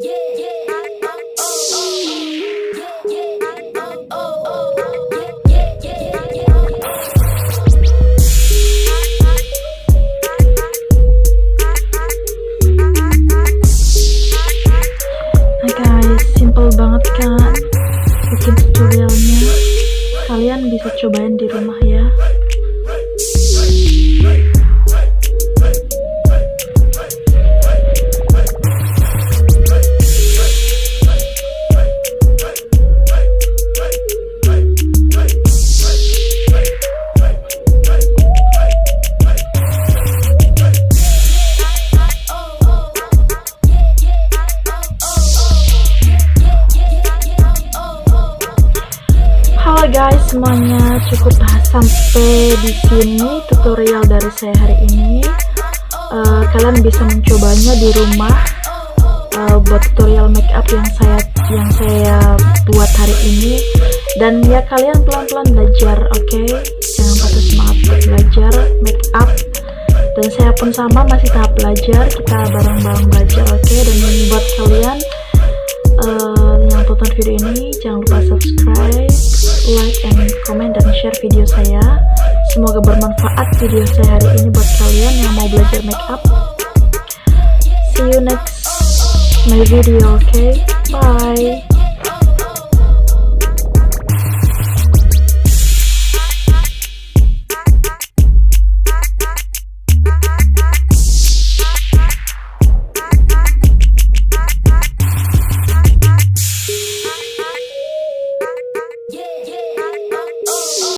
Simple banget kan bikin tutorialnya, kalian bisa cobain di rumah ya. Halo guys semuanya, cukup sampai di sini tutorial dari saya hari ini. Kalian bisa mencobanya di rumah buat tutorial makeup yang saya buat hari ini. Dan ya kalian pelan-pelan belajar, oke? Jangan patah semangat untuk belajar makeup. Dan saya pun sama, masih tahap belajar. Kita bareng-bareng belajar, oke? Dan buat kalian yang tonton video ini, jangan lupa subscribe, like, and comment, dan share video saya. Semoga bermanfaat video saya hari ini buat kalian yang mau belajar makeup. See you next my video, okay? Bye.